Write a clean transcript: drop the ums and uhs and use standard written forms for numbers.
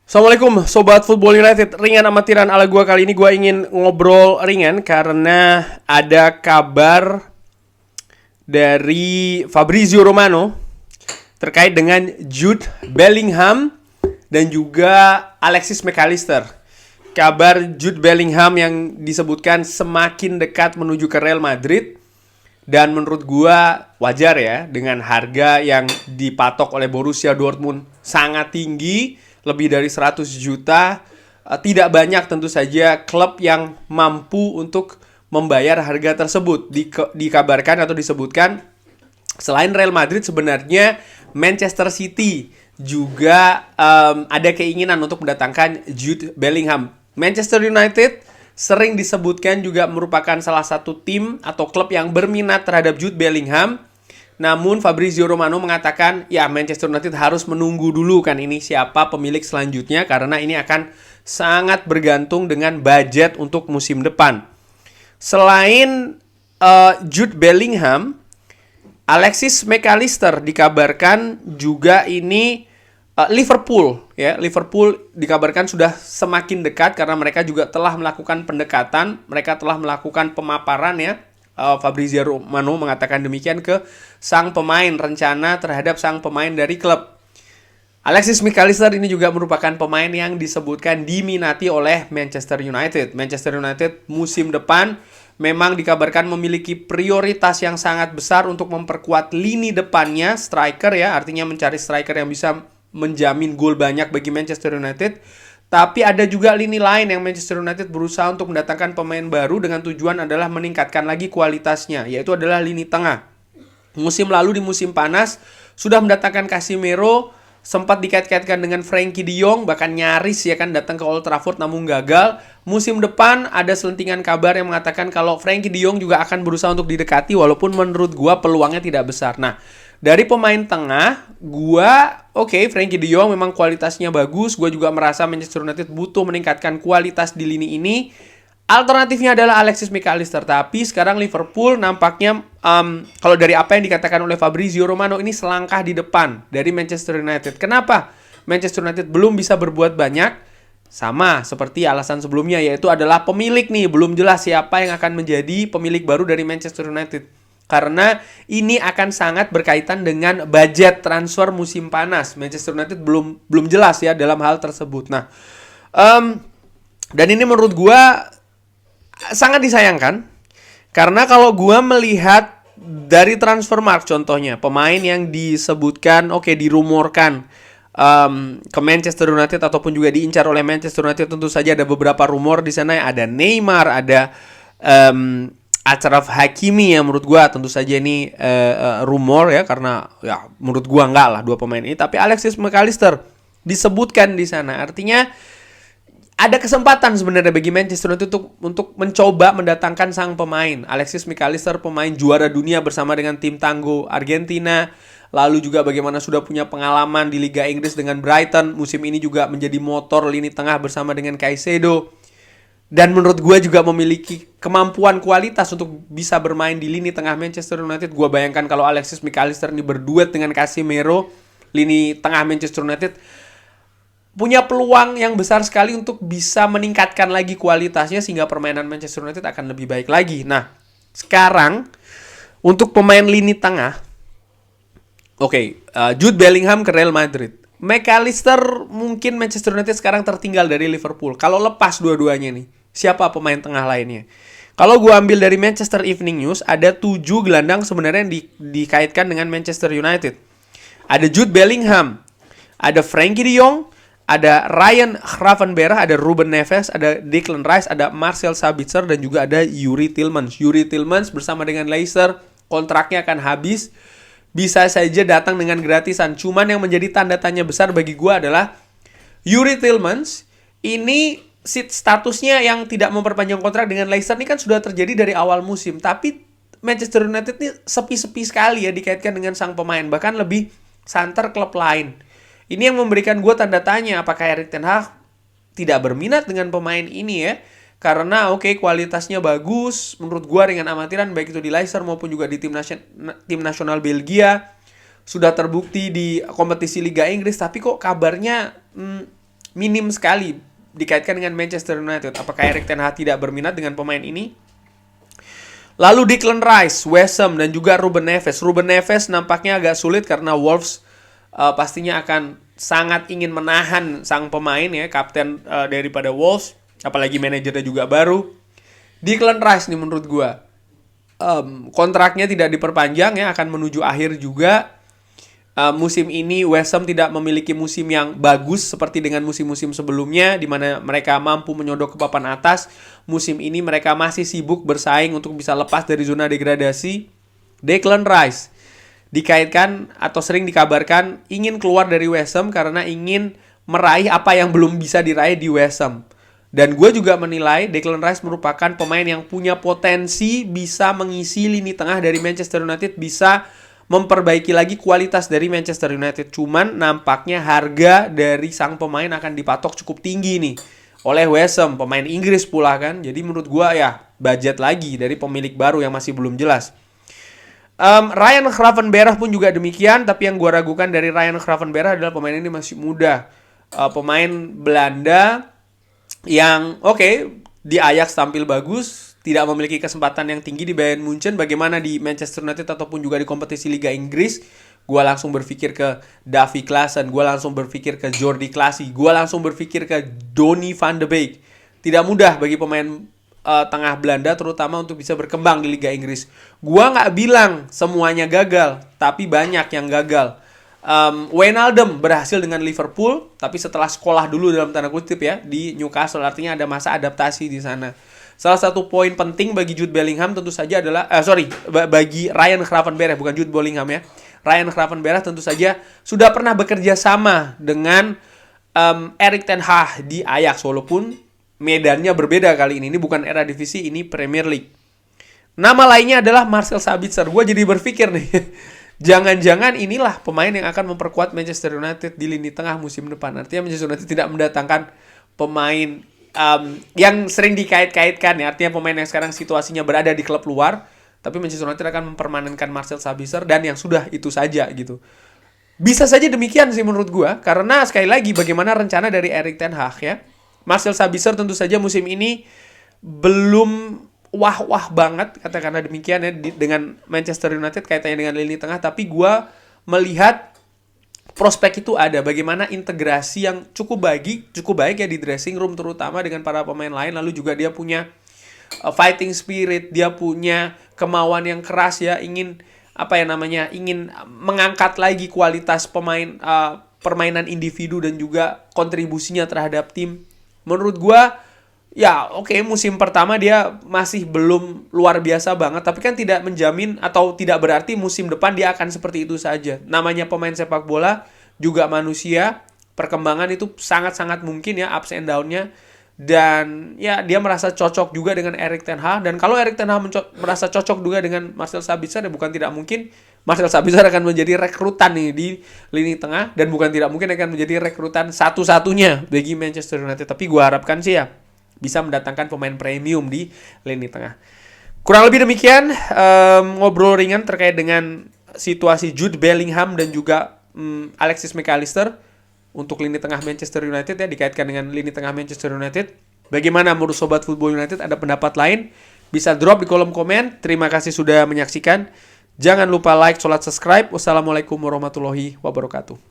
Assalamualaikum Sobat Football United. Ringan amatiran ala gue kali ini. Gue ingin ngobrol ringan karena ada kabar dari Fabrizio Romano terkait dengan Jude Bellingham dan juga Alexis McAllister. Kabar Jude Bellingham yang disebutkan semakin dekat menuju ke Real Madrid. Dan menurut gue wajar ya, dengan harga yang dipatok oleh Borussia Dortmund sangat tinggi, lebih dari 100 juta. Tidak banyak tentu saja klub yang mampu untuk membayar harga tersebut. Dikabarkan atau disebutkan selain Real Madrid, sebenarnya Manchester City juga ada keinginan untuk mendatangkan Jude Bellingham. Manchester United sering disebutkan juga merupakan salah satu tim atau klub yang berminat terhadap Jude Bellingham. Namun Fabrizio Romano mengatakan ya Manchester United harus menunggu dulu kan ini siapa pemilik selanjutnya, karena ini akan sangat bergantung dengan budget untuk musim depan. Selain Jude Bellingham, Alexis McAllister dikabarkan juga ini Liverpool dikabarkan sudah semakin dekat karena mereka juga telah melakukan pendekatan, mereka telah melakukan pemaparan ya. Fabrizio Romano mengatakan demikian ke sang pemain, rencana terhadap sang pemain dari klub. Alexis McAllister ini juga merupakan pemain yang disebutkan diminati oleh Manchester United. Manchester United musim depan memang dikabarkan memiliki prioritas yang sangat besar untuk memperkuat lini depannya, striker ya, artinya mencari striker yang bisa menjamin gol banyak bagi Manchester United. Tapi ada juga lini lain yang Manchester United berusaha untuk mendatangkan pemain baru dengan tujuan adalah meningkatkan lagi kualitasnya, yaitu adalah lini tengah. Musim lalu di musim panas sudah mendatangkan Casemiro, sempat dikait-kaitkan dengan Frenkie de Jong, bahkan nyaris ya kan datang ke Old Trafford namun gagal. Musim depan ada selentingan kabar yang mengatakan kalau Frenkie de Jong juga akan berusaha untuk didekati, walaupun menurut gua peluangnya tidak besar. Nah, dari pemain tengah, Frenkie de Jong memang kualitasnya bagus. Gue juga merasa Manchester United butuh meningkatkan kualitas di lini ini. Alternatifnya adalah Alexis McAllister. Tapi sekarang Liverpool nampaknya, kalau dari apa yang dikatakan oleh Fabrizio Romano, ini selangkah di depan dari Manchester United. Kenapa Manchester United belum bisa berbuat banyak? Sama seperti alasan sebelumnya, yaitu adalah pemilik nih. Belum jelas siapa yang akan menjadi pemilik baru dari Manchester United. Karena ini akan sangat berkaitan dengan budget transfer musim panas. Manchester United belum jelas ya dalam hal tersebut. Nah, dan ini menurut gue sangat disayangkan. Karena kalau gue melihat dari Transfermarkt contohnya, pemain yang disebutkan, dirumorkan ke Manchester United ataupun juga diincar oleh Manchester United, tentu saja ada beberapa rumor di sana. Ada Neymar, ada Achraf Hakimi yang menurut gue tentu saja ini rumor ya, karena ya menurut gue enggak lah dua pemain ini. Tapi Alexis McAllister disebutkan di sana, artinya ada kesempatan sebenarnya bagi Manchester United untuk mencoba mendatangkan sang pemain. Alexis McAllister pemain juara dunia bersama dengan tim tangguh Argentina, lalu juga bagaimana sudah punya pengalaman di Liga Inggris dengan Brighton, musim ini juga menjadi motor lini tengah bersama dengan Caicedo. Dan menurut gue juga memiliki kemampuan kualitas untuk bisa bermain di lini tengah Manchester United. Gue bayangkan kalau Alexis McAllister ini berduet dengan Casemiro, lini tengah Manchester United punya peluang yang besar sekali untuk bisa meningkatkan lagi kualitasnya sehingga permainan Manchester United akan lebih baik lagi. Nah, sekarang untuk pemain lini tengah, Jude Bellingham ke Real Madrid. McAllister mungkin Manchester United sekarang tertinggal dari Liverpool. Kalau lepas dua-duanya nih, siapa pemain tengah lainnya? Kalau gue ambil dari Manchester Evening News, ada 7 gelandang sebenarnya yang dikaitkan dengan Manchester United. Ada Jude Bellingham, ada Frenkie de Jong, ada Ryan Gravenberch, ada Ruben Neves, ada Declan Rice, ada Marcel Sabitzer, dan juga ada Youri Tielemans. Youri Tielemans bersama dengan Leicester, kontraknya akan habis. Bisa saja datang dengan gratisan. Cuman yang menjadi tanda tanya besar bagi gue adalah Youri Tielemans ini statusnya yang tidak memperpanjang kontrak dengan Leicester ini kan sudah terjadi dari awal musim. Tapi Manchester United ini sepi-sepi sekali ya dikaitkan dengan sang pemain. Bahkan lebih santer klub lain. Ini yang memberikan gue tanda tanya apakah Erik ten Hag tidak berminat dengan pemain ini ya. Karena kualitasnya bagus menurut gue ringan amatiran, baik itu di Leicester maupun juga di tim nasional Belgia. Sudah terbukti di kompetisi Liga Inggris, tapi kok kabarnya minim sekali dikaitkan dengan Manchester United. Apakah Erik ten Hag tidak berminat dengan pemain ini? Lalu Declan Rice, West Ham, dan juga Ruben Neves. Ruben Neves nampaknya agak sulit karena Wolves pastinya akan sangat ingin menahan sang pemain ya, kapten daripada Wolves, apalagi manajernya juga baru. Declan Rice nih menurut gue kontraknya tidak diperpanjang ya, akan menuju akhir juga. Musim ini West Ham tidak memiliki musim yang bagus seperti dengan musim-musim sebelumnya di mana mereka mampu menyodok ke papan atas. Musim ini mereka masih sibuk bersaing untuk bisa lepas dari zona degradasi. Declan Rice dikaitkan atau sering dikabarkan ingin keluar dari West Ham karena ingin meraih apa yang belum bisa diraih di West Ham. Dan gue juga menilai Declan Rice merupakan pemain yang punya potensi bisa mengisi lini tengah dari Manchester United, bisa memperbaiki lagi kualitas dari Manchester United. Cuman nampaknya harga dari sang pemain akan dipatok cukup tinggi nih oleh West Ham, pemain Inggris pula kan. Jadi menurut gua ya budget lagi dari pemilik baru yang masih belum jelas. Ryan Gravenberch pun juga demikian, tapi yang gua ragukan dari Ryan Gravenberch adalah pemain ini masih muda. Pemain Belanda yang di Ajax tampil bagus, tidak memiliki kesempatan yang tinggi di Bayern Munchen. Bagaimana di Manchester United ataupun juga di kompetisi Liga Inggris, gue langsung berpikir ke Davy Klaassen, gue langsung berpikir ke Jordi Klaassen, gue langsung berpikir ke Donny van de Beek. Tidak mudah bagi pemain tengah Belanda terutama untuk bisa berkembang di Liga Inggris. Gue nggak bilang semuanya gagal, tapi banyak yang gagal. Wijnaldum berhasil dengan Liverpool, tapi setelah sekolah dulu dalam tanda kutip ya di Newcastle, artinya ada masa adaptasi di sana. Salah satu poin penting bagi Jude Bellingham tentu saja adalah bagi Ryan Gravenberch, bukan Jude Bellingham ya. Ryan Gravenberch tentu saja sudah pernah bekerja sama dengan Erik ten Hag di Ajax, walaupun medannya berbeda kali ini. Ini bukan Eredivisie, ini Premier League. Nama lainnya adalah Marcel Sabitzer. Gue jadi berpikir nih, jangan-jangan inilah pemain yang akan memperkuat Manchester United di lini tengah musim depan. Artinya Manchester United tidak mendatangkan pemain yang sering dikait-kaitkan ya, artinya pemain yang sekarang situasinya berada di klub luar, tapi Manchester United akan mempermanenkan Marcel Sabitzer dan yang sudah itu saja gitu. Bisa saja demikian sih menurut gua, karena sekali lagi bagaimana rencana dari Erik ten Hag ya. Marcel Sabitzer tentu saja musim ini belum wah-wah banget katakanlah demikian ya dengan Manchester United kaitannya dengan lini tengah, tapi gua melihat prospek itu ada, bagaimana integrasi yang cukup baik ya di dressing room terutama dengan para pemain lain. Lalu juga dia punya fighting spirit, dia punya kemauan yang keras ya, ingin mengangkat lagi kualitas permainan individu dan juga kontribusinya terhadap tim. Menurut gua ya musim pertama dia masih belum luar biasa banget, tapi kan tidak menjamin atau tidak berarti musim depan dia akan seperti itu saja. Namanya pemain sepak bola juga manusia, perkembangan itu sangat-sangat mungkin ya, ups and down-nya. Dan ya dia merasa cocok juga dengan Erik ten Hag, dan kalau Erik ten Hag merasa cocok juga dengan Marcel Sabitzer, ya bukan tidak mungkin Marcel Sabitzer akan menjadi rekrutan nih di lini tengah, dan bukan tidak mungkin akan menjadi rekrutan satu-satunya bagi Manchester United. Tapi gue harapkan sih ya bisa mendatangkan pemain premium di lini tengah. Kurang lebih demikian ngobrol ringan terkait dengan situasi Jude Bellingham dan juga Alexis McAllister untuk lini tengah Manchester United ya, dikaitkan dengan lini tengah Manchester United. Bagaimana menurut Sobat Football United? Ada pendapat lain? Bisa drop di kolom komen. Terima kasih sudah menyaksikan. Jangan lupa like, subscribe. Wassalamualaikum warahmatullahi wabarakatuh.